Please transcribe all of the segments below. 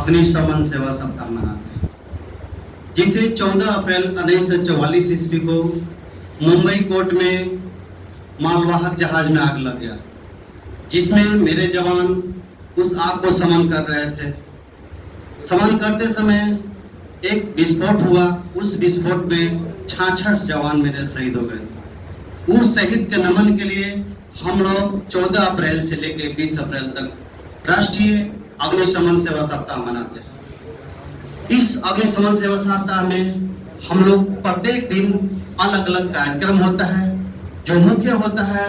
अग्निशमन सेवा सप्ताह मनाते हैं, जिसे 14 अप्रैल 1944 ईस्वी को मुंबई कोर्ट में मालवाहक जहाज में आग लग गया, जिसमें मेरे जवान उस आग को शमन कर रहे थे। शमन करते समय एक विस्फोट हुआ। उस विस्फोट में 66 जवान मेरे शहीद हो गए। उस शहीद के नमन के लिए हम लोग 14 अप्रैल से लेकर 20 अप्रैल तक राष्ट्रीय अग्निशमन सेवा सप्ताह मनाते हैं। इस अग्निशमन सेवा सप्ताह में हम लोग प्रत्येक दिन अलग अलग कार्यक्रम होता है, जो मुख्य होता है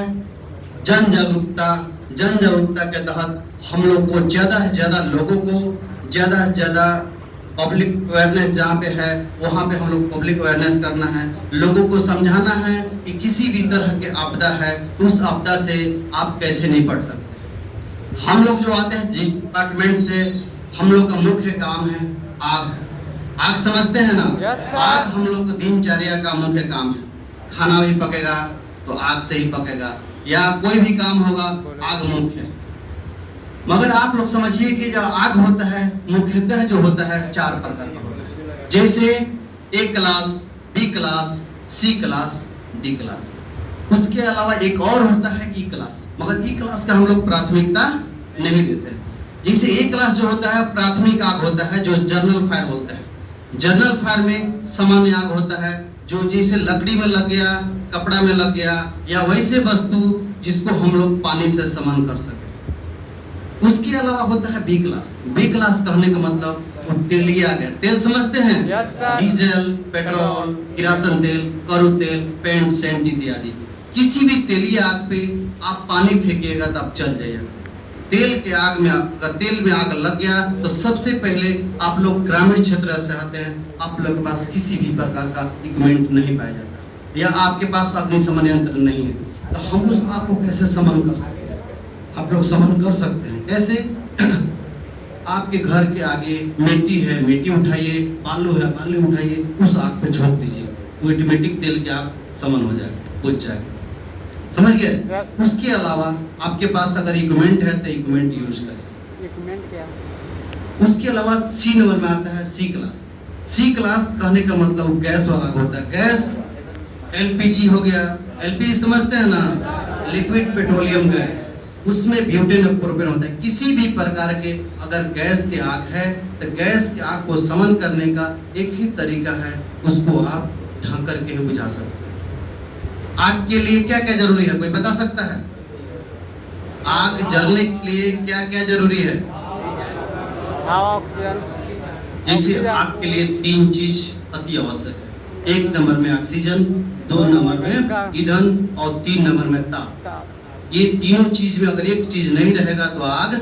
जन जागरूकता के तहत हम लोग को ज्यादा से ज्यादा लोगों को ज्यादा से ज्यादा पब्लिक अवेयरनेस जहाँ पे है वहाँ पे हम लोग पब्लिक अवेयरनेस करना है। लोगों को समझाना है कि किसी भी तरह के आपदा है उस आपदा से आप कैसे निपट सकते हैं। हम लोग जो आते हैं जिस डिपार्टमेंट से, हम लोग का मुख्य काम है आग समझते हैं ना। आग हम लोग को दिनचर्या का मुख्य काम है। खाना भी पकेगा तो आग से ही पकेगा, या कोई भी काम होगा आग मुख्य है। मगर आप लोग समझिए कि जो आग होता है मुख्यतः जो होता है 4 प्रकार का होता है, जैसे A class, B class, C class, D class. उसके अलावा एक और होता है E क्लास, मगर E क्लास का हम लोग प्राथमिकता नहीं देते हैं। जैसे A क्लास जो होता है प्राथमिक आग होता है, जो जनरल फायर बोलते हैं। जनरल फायर में सामान्य आग होता है, जो जैसे लकड़ी में लग गया, कपड़ा में लग गया, या वैसे वस्तु जिसको हम लोग पानी से शमन कर सके। उसके अलावा होता है बी क्लास। बी क्लास कहने का मतलब वो तेलीय आग है। तेल समझते हैं? डीजल, पेट्रोल, किरासन तेल, करू तेल, पेंट, सेंट इत्यादि। किसी भी तेलीय आग पे आप पानी फेंकिएगा तब चल जाएगा। तेल के आग में अगर तेल में आग लग गया तो सबसे पहले आप लोग ग्रामीण क्षेत्र से आते हैं, आप लोग के पास किसी भी प्रकार का इक्विपमेंट नहीं पाया जाता, या आपके पास अग्निशमन यंत्र नहीं है, तो हम उस आग को कैसे शमन कर सकते हैं? आप लोग शमन कर सकते हैं कैसे? आपके घर के आगे मिट्टी है, मिट्टी उठाइए, बालू है, बालू उठाइए, उस आग पे झोंक दीजिए, वो ऑटोमेटिक तेल की आग शमन हो जाएगा, बुझ जाएगा। समझ गए? उसके अलावा आपके पास अगर इक्विपमेंट है तो इक्विपमेंट यूज करें। इक्विपमेंट क्या? उसके अलावा सी नंबर में आता है सी क्लास। सी क्लास कहने का मतलब गैस वाला होता है। गैस एलपीजी हो गया, एलपीजी समझते हैं ना, लिक्विड पेट्रोलियम गैस। उसमें ब्यूटेन और प्रोपेन होता है। किसी भी प्रकार के अगर गैस की आग है तो गैस की आग को शमन करने का एक ही तरीका है, उसको आप ढक करके ही बुझा सकते हैं। आग के लिए क्या क्या जरूरी है, कोई बता सकता है? आग जलने के लिए क्या क्या जरूरी है? जैसे आग के लिए 3 चीज अति आवश्यक है। 1 नंबर में ऑक्सीजन, 2 नंबर में ईंधन और 3 नंबर में ताप। ये तीनों चीज में अगर एक चीज नहीं रहेगा तो आग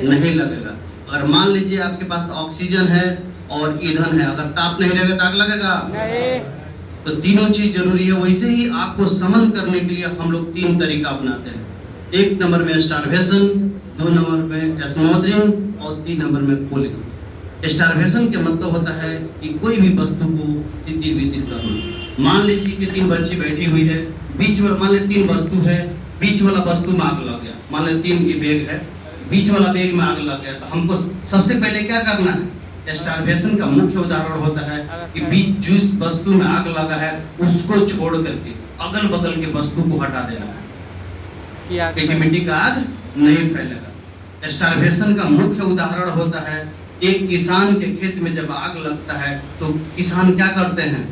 नहीं लगेगा। अगर मान लीजिए आपके पास ऑक्सीजन है और ईंधन है, अगर ताप नहीं रहेगा तो आग लगेगा नहीं। तो तीनों चीज जरूरी है। वैसे ही आग को शमन करने के लिए हम लोग 3 तरीका अपनाते हैं। 1 नंबर में स्टारवेशन, 2 नंबर में स्मोदरिंग और 3 नंबर में कूलिंग। स्टारवेशन का मतलब होता है कि कोई भी वस्तु को तितिर-बितिर करना। मान लीजिए कि 3 बच्ची बैठी हुई है, बीच में मान लीजिए 3 वस्तु है, बीच वाला वस्तु में आग लग गया। मान लीजिए 3 बैग है, बीच वाला बैग में आग लग गया, तो हमको सबसे पहले क्या करना है? स्टारवेशन का मुख्य उदाहरण होता है कि बीच जिस वस्तु में आग लगा है उसको छोड़ करके अगल बगल के वस्तु को हटा देना, ऑटोमेटिक आग नहीं फैलेगा। स्टारवेशन का मुख्य उदाहरण होता है एक किसान के खेत में जब आग लगता है तो किसान क्या करते हैं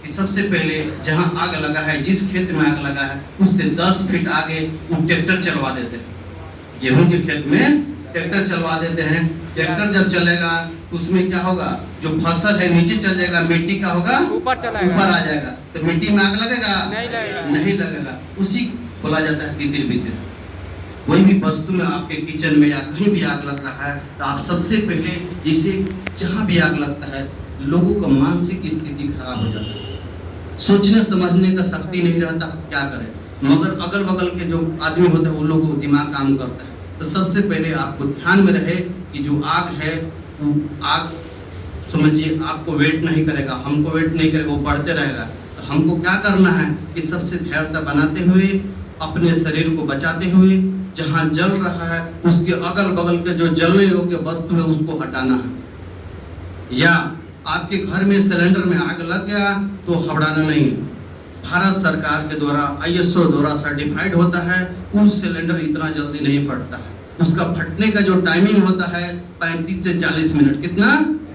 कि सबसे पहले जहां आग लगा है, जिस खेत में आग लगा है उससे 10 फीट आगे वो ट्रैक्टर चलवा देते हैं। गेहूं के खेत में ट्रैक्टर चलवा देते हैं। ट्रैक्टर जब चलेगा उसमें क्या होगा, जो फसल है नीचे चल जाएगा, मिट्टी का होगा ऊपर आ जाएगा, तो मिट्टी में आग लगेगा नहीं लगेगा। उसी बोला जाता है तितिर-बितिर। कोई भी वस्तु में आपके किचन में या कहीं भी आग लग रहा है तो आप सबसे पहले इसे जहां भी आग लगता है लोगों का मानसिक स्थिति खराब हो जाता है, सोचने समझने का शक्ति नहीं रहता, क्या करें। मगर अगल बगल के जो आदमी होते हैं वो लोगों को दिमाग काम करता है। तो सबसे पहले आपको ध्यान में रहे कि जो आग है वो आग समझिए आपको वेट नहीं करेगा, हमको वेट नहीं करेगा, वो बढ़ते रहेगा। तो हमको क्या करना है कि सबसे धैर्यता बनाते हुए अपने शरीर को बचाते हुए जहाँ जल रहा है उसके अगल बगल के जो जलने योग्य वस्तु है उसको हटाना है। या आपके घर में सिलेंडर में आग लग गया तो हबड़ाना नहीं। भारत सरकार के द्वारा ISO द्वारा सर्टिफाइड होता है, उस सिलेंडर इतना जल्दी नहीं फटता है। उसका फटने का जो टाइमिंग होता है 35 से 40 मिनट। कितना?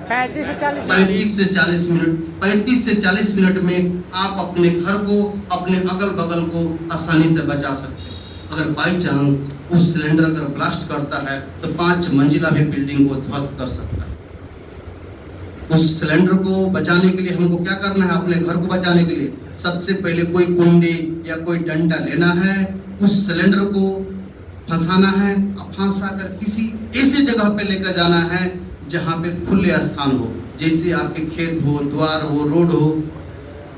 35 से 40 35 से 40 मिनट। 35 से 40 मिनट में आप अपने घर को, अपने अगल बगल को आसानी से बचा सकते हैं। अगर बाई चांस उस सिलेंडर अगर ब्लास्ट करता है तो 5 मंजिला भी बिल्डिंग को ध्वस्त कर सकता है। उस सिलेंडर को बचाने के लिए हमको क्या करना है? अपने घर को बचाने के लिए सबसे पहले कोई कुंडी या कोई डंडा लेना है, उस सिलेंडर को फंसाना है, फंसा कर किसी ऐसी जगह पे लेकर जाना है जहाँ पे खुले स्थान हो, जैसे आपके खेत हो, द्वार हो, रोड हो,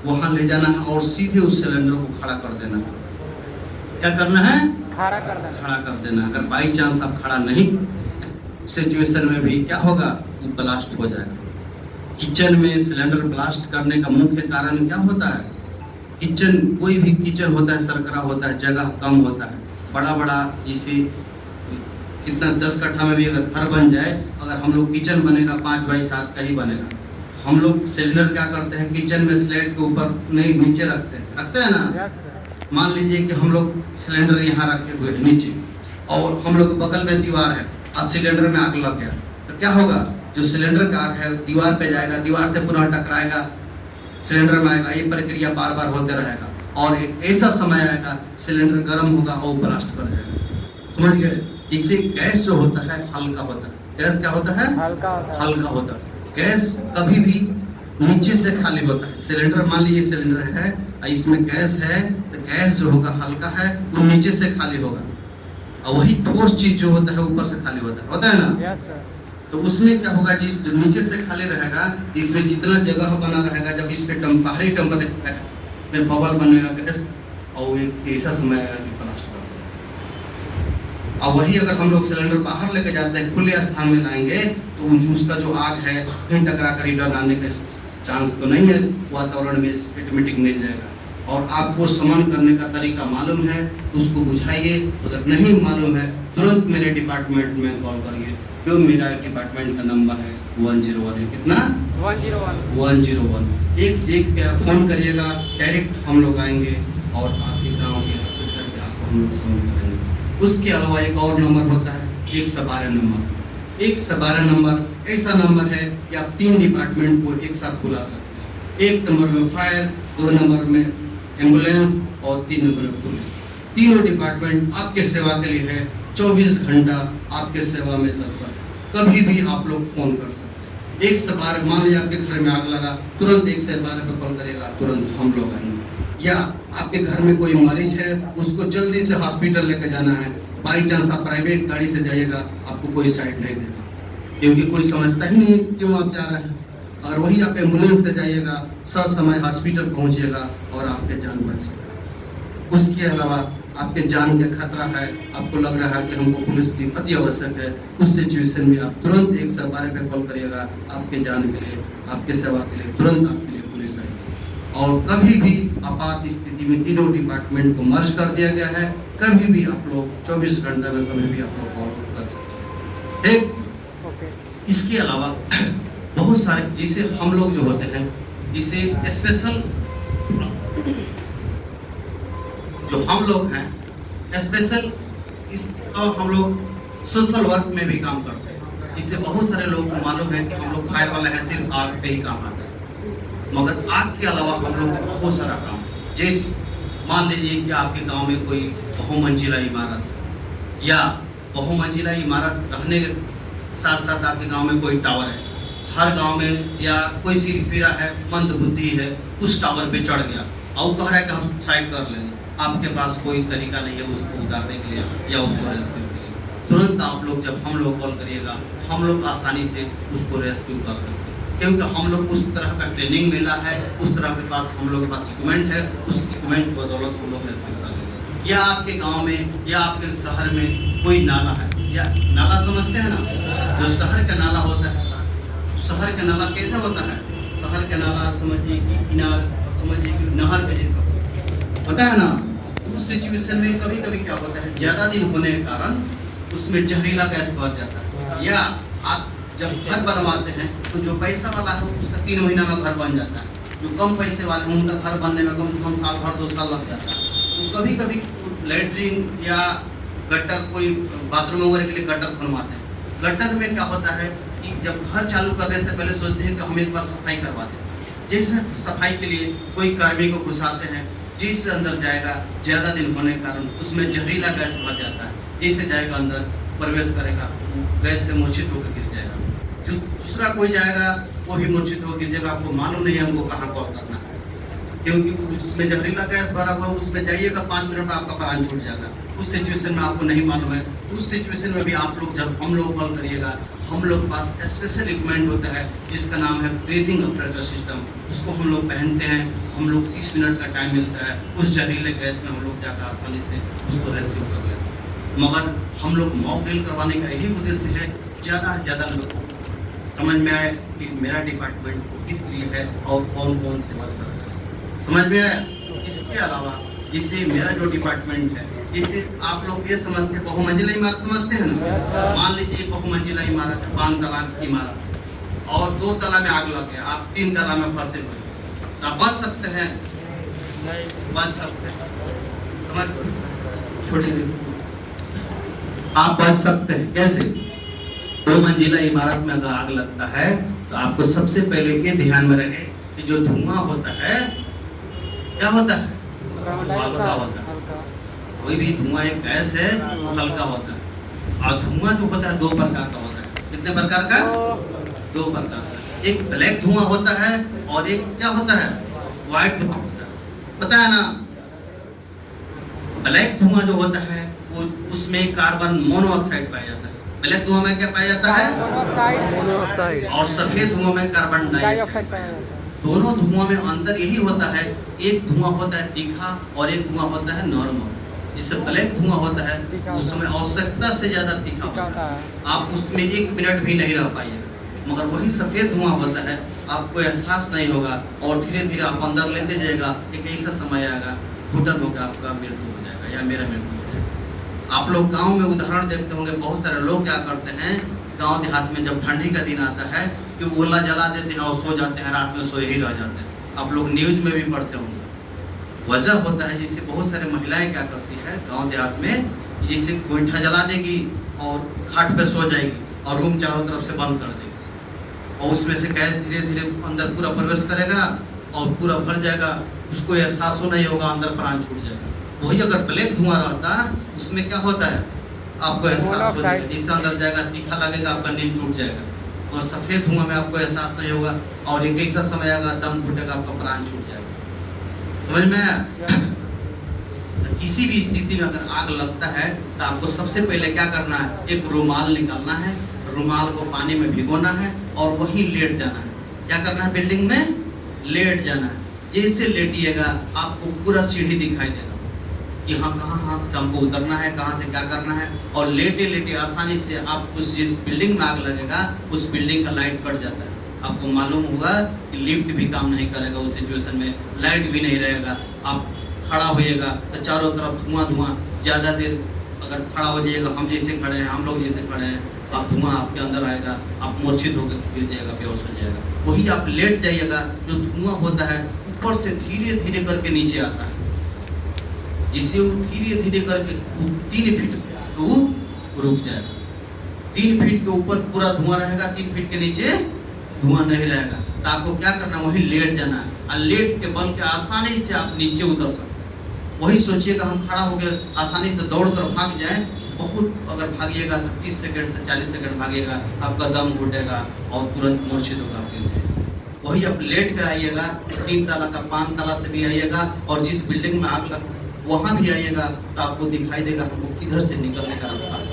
वहां ले जाना है और सीधे उस सिलेंडर को खड़ा कर देना है। क्या करना है? खड़ा कर देना। खड़ा कर देना। अगर बाई चांस आप खड़ा नहीं सिचुएशन में भी क्या होगा? ब्लास्ट हो जाएगा। किचन में सिलेंडर ब्लास्ट करने का मुख्य कारण क्या होता है? किचन, कोई भी किचन होता है सरकरा होता है, जगह कम होता है। बड़ा जैसे कितना 10 कट्ठा में भी अगर घर बन जाए, अगर हम लोग किचन बनेगा 5 बाई 7 का ही बनेगा। हम लोग सिलेंडर क्या करते हैं? किचन में स्लेट के ऊपर नहीं, नीचे रखते हैं ना। मान लीजिए कि हम लोग सिलेंडर यहाँ रखे हुए हैं नीचे और हम लोग बगल में दीवार है और सिलेंडर में आग लग गया तो क्या होगा? जो सिलेंडर का आग है दीवार पे जाएगा, दीवार से पुनः टकराएगा, सिलेंडर में आएगा। ये प्रक्रिया बार बार होते रहेगा और एक ऐसा समय आएगा सिलेंडर गर्म होगा और ब्लास्ट कर जाएगा। समझ गए? इसे गैस जो होता है हल्का होता है। गैस क्या होता है? हल्का होता है। गैस कभी भी नीचे से खाली होता है। सिलेंडर, मान लीजिए सिलेंडर है, इसमें गैस है तो गैस जो होगा हल्का है, वो नीचे से खाली होगा और वही ठोस चीज जो होता है ऊपर से खाली होता है ना। तो उसमें क्या होगा? जिस नीचे से खाली रहेगा, इसमें जितना जगह बना रहेगा, जब इस पे बाहरी टेम्परेचर में बबल बनेगा गैस और एक ऐसा समय आएगा कि ब्लास्ट कर देगा। और वही अगर हम लोग सिलेंडर बाहर लेके जाते हैं, खुले स्थान में लाएंगे तो उसका जो आग है कहीं टकरा कर रिटर्न आने का चांस तो नहीं है, वातावरण में ऑटोमेटिक मिल जाएगा। और आपको समन करने का तरीका मालूम है तो उसको बुझाइए। अगर नहीं मालूम है तुरंत मेरे डिपार्टमेंट में कॉल करिए, जो मेरा डिपार्टमेंट का नंबर है 101 है। कितना? 101। एक से एक पे आप फोन करिएगा, डायरेक्ट हम लोग आएंगे और आपके गांव के, आपके घर के आपको हम लोग समन करेंगे। उसके अलावा एक और नंबर होता है 112 नंबर। 112 नंबर ऐसा नंबर है कि आप 3 डिपार्टमेंट को एक साथ बुला सकते हैं। 1 नंबर में फायर, 2 नंबर में एम्बुलेंस और 3 नंबर में पुलिस। तीनों डिपार्टमेंट आपके सेवा के लिए है, 24 घंटा आपके सेवा में तत्पर है। कभी भी आप लोग फोन कर सकते हैं। 112, मान लीजिए आपके घर में आग लगा, तुरंत 112 पे कॉल करेगा, तुरंत हम लोग आएंगे। या आपके घर में कोई मरीज है, उसको जल्दी से हॉस्पिटल लेकर जाना है, बाई चांस आप प्राइवेट गाड़ी से जाइएगा, आपको कोई साइड नहीं देगा क्योंकि कोई समझता ही नहीं क्यों आप जा रहे हैं। अगर वही आप एम्बुलेंस से जाइएगा, ससमय हॉस्पिटल पहुंचिएगा और आपके जान बच सकेगा। उसके अलावा आपके जान का खतरा है, आपको लग रहा है कि हमको पुलिस की अति आवश्यक है, उस सिचुएशन में आप तुरंत 112 पे कॉल करिएगा। आपके जान के लिए, आपके सेवा के लिए तुरंत आपके लिए पुलिस आएगी। और कभी भी आपात स्थिति में तीनों डिपार्टमेंट को मर्ज कर दिया गया है। कभी भी आप लोग 24 घंटे में कभी भी आप लोग कॉल कर सकते हैं। इसके अलावा बहुत सारे, जैसे हम लोग जो होते हैं, जैसे स्पेशल जो हम लोग हैं स्पेशल, इसका हम लोग सोशल वर्क में भी काम करते हैं। इससे बहुत सारे लोगों को मालूम है कि हम लोग फायर वाले हैं, सिर्फ आग पे ही काम आता है, मगर आग के अलावा हम लोग को बहुत सारा काम है। जैसे मान लीजिए कि आपके गांव में कोई बहुमंजिला इमारत या बहुमंजिला इमारत रहने के साथ साथ आपके गांव में कोई टावर है। हर गांव में या कोई सिरफिरा है, मंद बुद्धि है, उस टावर पे चढ़ गया और कह रहा है कि हम सुसाइड कर लेंगे। आपके पास कोई तरीका नहीं है उसको उतारने के लिए या उसको रेस्क्यू के लिए। तुरंत आप लोग, जब हम लोग कॉल करिएगा, हम लोग आसानी से उसको रेस्क्यू कर सकते हैं, क्योंकि हम लोग उस तरह का ट्रेनिंग मिला है, उस तरह के पास हम लोग के पास इक्विपमेंट है, उस इक्विपमेंट की बदौलत हम लोग रेस्क्यू कर लेंगे। या आपके गाँव में या आपके शहर में कोई नाला है, या नाला समझते हैं ना, जो शहर का नाला होता है। शहर का नाला कैसा होता है? शहर का नाला समझिए कि इनार, समझिए कि नहर के जैसा होता है ना। उस सिचुएशन में कभी कभी क्या होता है, ज्यादा दिन होने के कारण उसमें जहरीला गैस भर जाता है। या आप जब घर बनवाते हैं तो जो पैसा वाला है उसका 3 महीना में घर बन जाता है, जो कम पैसे वाले हैं उनका घर बनने में कम से कम साल भर 2 साल लग जाता है। तो कभी कभी लैट्रिन या गटर, कोई बाथरूम वगैरह के लिए गटर बनवाते हैं। गटर में क्या होता है कि जब घर चालू करने से पहले सोचते हैं कि हम एक बार सफाई करवा दें। जैसे सफाई के लिए कोई कर्मी को घुसाते हैं, जिससे अंदर जाएगा, ज़्यादा दिन होने के कारण उसमें जहरीला गैस भर जाता है, जैसे जाएगा अंदर प्रवेश करेगा गैस से मूर्छित होकर गिर जाएगा। जो दूसरा कोई जाएगा वो भी मूर्छित होकर गिर जाएगा। आपको मालूम नहीं है हमको कहाँ कॉल करना है, क्योंकि उसमें जहरीला गैस भरा हुआ, उसमें जाइएगा 5 मिनट में आपका प्राण छूट जाएगा। उस सिचुएशन में आपको नहीं मालूम है, उस सिचुएशन में भी आप लोग जब हम लोग कॉल करिएगा, हम लोग के पास स्पेशल इक्विपमेंट होता है जिसका नाम है ब्रीथिंग ऑपरेटर सिस्टम। उसको हम लोग पहनते हैं, हम लोग 30 मिनट का टाइम मिलता है, उस जहरीले गैस में हम लोग जाकर आसानी से उसको रेस्क्यू कर लेते हैं। मगर हम लोग मॉक ड्रिल करवाने का यही उद्देश्य है, ज़्यादा से ज़्यादा लोगों को समझ में आए कि मेरा डिपार्टमेंट किस लिए है और कौन कौन से वर्क करता है, समझ में आया। इसके अलावा जैसे मेरा जो डिपार्टमेंट है, इसे आप लोग ये समझते हैं बहुमंजिला इमारत समझते हैं ना। मान लीजिए बहुमंजिला इमारत है, 5 तला की इमारत और 2 तला में आग लग गया, आप 3 तला में फंसे हुए, तो आप बच सकते हैं? बच सकते हैं, समझ छोटी आप बच सकते हैं। कैसे? 2 मंजिला इमारत में अगर आग लगता है तो आपको सबसे पहले ये ध्यान में रहे कि जो धुआं होता है क्या होता है, हल्का होता है। कोई भी धुआं एक गैस है वो हल्का होता है, और धुआं जो होता है 2 प्रकार का होता है। कितने प्रकार का? 2 प्रकार का। एक ब्लैक धुआं होता है और एक क्या होता है, व्हाइट धुआं होता है, पता है ना। ब्लैक धुआं जो होता है वो उसमें कार्बन मोनोऑक्साइड पाया जाता है। ब्लैक धुआं में क्या पाया जाता है? मोनोऑक्साइड। और सफेद धुआं में कार्बन डाइऑक्साइड पाया जाता है। दोनों धुआं में अंतर यही होता है, एक धुआं होता है तीखा और एक धुआं होता है नॉर्मल। जिससे ब्लैक धुआं होता है उसमें आवश्यकता से ज्यादा तीखा होता है, आप उसमें 1 मिनट भी नहीं रह पाइएगा। मगर वही सफेद धुआं होता है, आपको एहसास नहीं होगा और धीरे धीरे आप अंदर लेते जाएगा, एक ऐसा समय आएगा घुटन होकर आपका मृत्यु हो जाएगा या मेरा मृत्यु हो जाएगा। आप लोग गाँव में उदाहरण देखते होंगे, बहुत सारे लोग क्या करते हैं गाँव देहात में, जब ठंडी का दिन आता है कि ओला जला देते हैं और सो जाते हैं, रात में सोए ही रह जाते हैं। आप लोग न्यूज में भी पढ़ते होंगे। वजह होता है जिससे बहुत सारे महिलाएं क्या करती है गांव देहात में, जिसे गोईठा जला देगी और खाट पे सो जाएगी और रूम चारों तरफ से बंद कर देगी और उसमें से गैस धीरे धीरे अंदर पूरा प्रवेश करेगा और पूरा भर जाएगा, उसको एहसास हो नहीं होगा, अंदर प्राण छूट जाएगा। वही अगर ब्लैक धुआं रहता उसमें क्या होता है, आपको एहसास हो जाएगा, जैसे अंदर जाएगा तीखा लगेगा, आपका नींद टूट जाएगा। और सफेद धुआं में आपको एहसास नहीं होगा और एक ऐसा समय आएगा दम घुटेगा, आपका प्राण छूट जाएगा। समझ में आया? किसी भी स्थिति में अगर आग लगता है तो आपको सबसे पहले क्या करना है, एक रुमाल निकालना है, रुमाल को पानी में भिगोना है और वहीं लेट जाना है। क्या करना है, बिल्डिंग में लेट जाना है। जैसे लेटिएगा आपको पूरा सीढ़ी दिखाई देगा कि हाँ कहाँ से हमको उतरना है, कहाँ से क्या करना है, और लेटे लेटे आसानी से आप उस जिस बिल्डिंग में आग लगेगा उस बिल्डिंग का लाइट कट जाता है। आपको मालूम होगा कि लिफ्ट भी काम नहीं करेगा, उस सिचुएशन में लाइट भी नहीं रहेगा। आप खड़ा होइएगा तो चारों तरफ धुआं धुआं, ज़्यादा देर अगर खड़ा हो जाइएगा, हम जैसे खड़े हैं, हम लोग जैसे खड़े हैं, आप धुआं आपके अंदर आएगा, आप मूर्छित होकर गिर जाएगा, बेहोश हो जाएगा। वही आप लेट जाइएगा, जो धुआं होता है ऊपर से धीरे धीरे करके नीचे आता है, जिससे वो धीरे धीरे करके 3 फीट तो रुक जाएगा। 3 फीट के ऊपर पूरा धुआं रहेगा, 3 फीट के नीचे धुआं नहीं रहेगा। तो आपको क्या करना है, वही लेट जाना है और लेट के बल के आसानी से आप नीचे उतर सकते हैं। वही सोचिएगा हम खड़ा हो गए, आसानी से दौड़ कर भाग जाएं, बहुत अगर भागिएगा तो 30 सेकंड से 40 सेकंड भागिएगा, आपका दम घुटेगा और तुरंत मूर्छित होगा आप गिर जाएंगे। वही आप लेट कर आइएगा, 3 तला का 5 तला से भी आइएगा और जिस बिल्डिंग में आग लग वहाँ भी आइएगा तो आपको दिखाई देगा हमको किधर से निकलने का रास्ता है।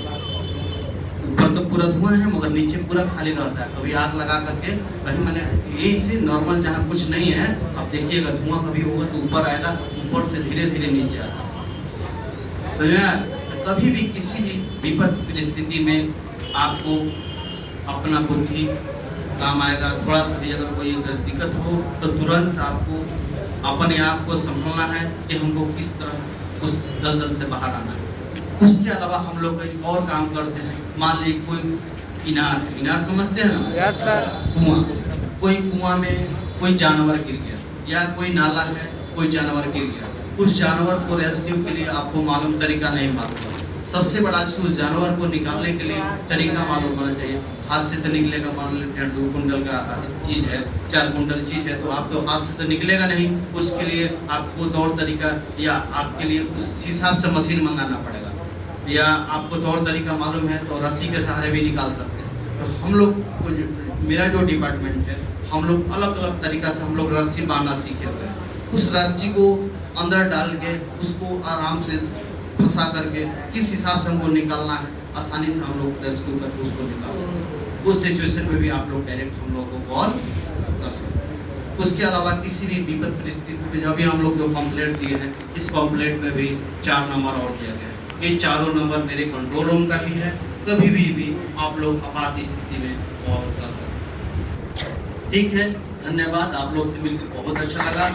ऊपर तो पूरा धुआं है मगर नीचे पूरा खाली रहता है। कभी आग लगा करके कहीं मैंने ये इसे नॉर्मल जहाँ कुछ नहीं है, अब देखिएगा धुआं कभी होगा तो ऊपर आएगा, ऊपर से धीरे धीरे नीचे आता है। तो कभी भी किसी भी विपद परिस्थिति में आपको अपना बुद्धि काम आएगा। थोड़ा सा भी अगर कोई दिक्कत हो तो तुरंत आपको अपने आप को संभालना है कि हमको किस तरह उस दलदल से बाहर आना है। उसके अलावा हम लोग एक और काम करते हैं, मान लीजिए कोई इनार इनार समझते हैं ना, यस सर। कुआं, कोई कुआं में कोई जानवर गिर गया या कोई नाला है कोई जानवर गिर गया, उस जानवर को रेस्क्यू के लिए आपको मालूम तरीका नहीं मालूम, सबसे बड़ा चीज उस जानवर को निकालने के लिए तरीका मालूम होना चाहिए। हाथ से तो निकलेगा, मान लेते हैं 2 कुंटल का चीज है, 4 कुंटल चीज है, तो आप तो हाथ से तो निकलेगा नहीं, उसके लिए आपको तौर तरीका या आपके लिए उस हिसाब से मशीन मंगाना पड़ेगा, या आपको तौर तरीका मालूम है तो रस्सी के सहारे भी निकाल सकते हैं। तो हम लोग को मेरा जो डिपार्टमेंट है, हम लोग अलग अलग तरीका से हम लोग रस्सी बांधना सीखे हुए हैं। उस रस्सी को अंदर डाल के उसको आराम से फंसा करके किस हिसाब से हमको निकालना है, आसानी से हम लोग रेस्क्यू करके उसको निकाल लेते हैं। उस सिचुएशन में भी आप लोग डायरेक्ट हम लोग को कॉल कर सकते हैं। उसके अलावा किसी भी विपद परिस्थिति में अभी हम लोग जो पंपलेट दिए हैं, इस पंपलेट में भी 4 नंबर और दिया गया है। ये चारों नंबर मेरे कंट्रोल रूम का ही है, कभी भी आप लोग आपात स्थिति में कॉल कर सकते हैं। ठीक है, धन्यवाद। आप लोग से मिलकर बहुत अच्छा लगा।